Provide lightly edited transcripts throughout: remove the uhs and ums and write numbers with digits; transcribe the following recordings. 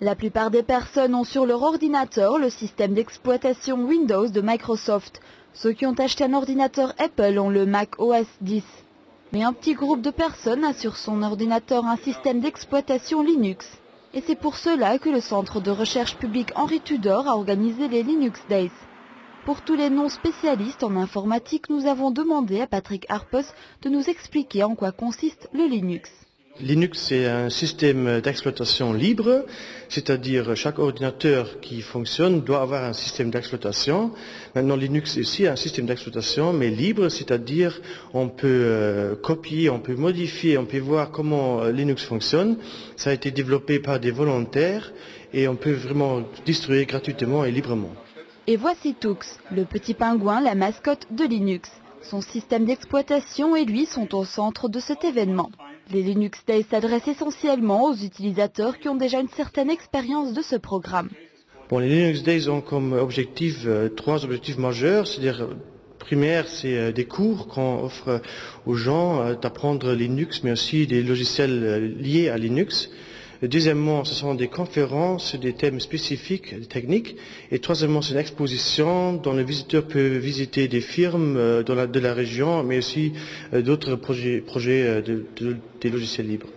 La plupart des personnes ont sur leur ordinateur le système d'exploitation Windows de Microsoft. Ceux qui ont acheté un ordinateur Apple ont le Mac OS X. Mais un petit groupe de personnes a sur son ordinateur un système d'exploitation Linux. Et c'est pour cela que le centre de recherche public Henri Tudor a organisé les Linux Days. Pour tous les non-spécialistes en informatique, nous avons demandé à Patrick Harpus de nous expliquer en quoi consiste le Linux. Linux, c'est un système d'exploitation libre, c'est-à-dire chaque ordinateur qui fonctionne doit avoir un système d'exploitation. Maintenant, Linux est aussi un système d'exploitation, mais libre, c'est-à-dire on peut copier, on peut modifier, on peut voir comment Linux fonctionne. Ça a été développé par des volontaires et on peut vraiment distribuer gratuitement et librement. Et voici Tux, le petit pingouin, la mascotte de Linux. Son système d'exploitation et lui sont au centre de cet événement. Les Linux Days s'adressent essentiellement aux utilisateurs qui ont déjà une certaine expérience de ce programme. Bon, les Linux Days ont comme objectif trois objectifs majeurs, c'est-à-dire primaire, c'est des cours qu'on offre aux gens d'apprendre Linux, mais aussi des logiciels liés à Linux. Deuxièmement, ce sont des conférences, des thèmes spécifiques, des techniques. Et troisièmement, c'est une exposition dont le visiteur peut visiter des firmes de la région, mais aussi d'autres projets des logiciels libres.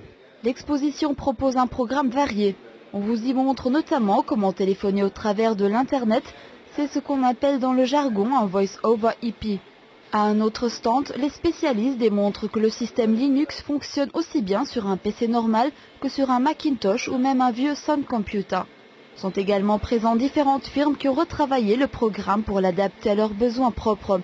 L'exposition propose un programme varié. On vous y montre notamment comment téléphoner au travers de l'Internet. C'est ce qu'on appelle dans le jargon un Voice over IP. À un autre stand, les spécialistes démontrent que le système Linux fonctionne aussi bien sur un PC normal que sur un Macintosh ou même un vieux Sun Computer. Sont également présents différentes firmes qui ont retravaillé le programme pour l'adapter à leurs besoins propres,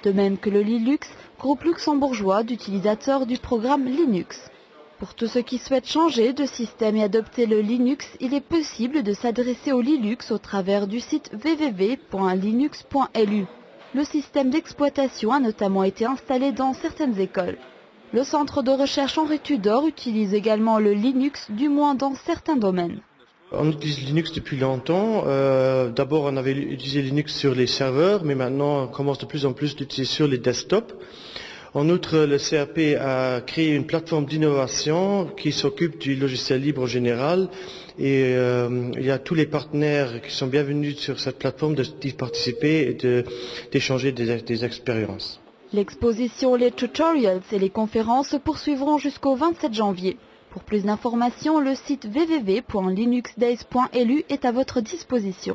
de même que le Linux, groupe luxembourgeois d'utilisateurs du programme Linux. Pour tous ceux qui souhaitent changer de système et adopter le Linux, il est possible de s'adresser au Linux au travers du site www.linux.lu. Le système d'exploitation a notamment été installé dans certaines écoles. Le centre de recherche Henri Tudor utilise également le Linux, du moins dans certains domaines. On utilise Linux depuis longtemps. D'abord, on avait utilisé Linux sur les serveurs, mais maintenant, on commence de plus en plus l'utiliser sur les desktops. En outre, le CAP a créé une plateforme d'innovation qui s'occupe du logiciel libre en général. Et il y a tous les partenaires qui sont bienvenus sur cette plateforme d'y participer et d'échanger des expériences. L'exposition, les tutorials et les conférences se poursuivront jusqu'au 27 janvier. Pour plus d'informations, le site www.linuxdays.lu est à votre disposition.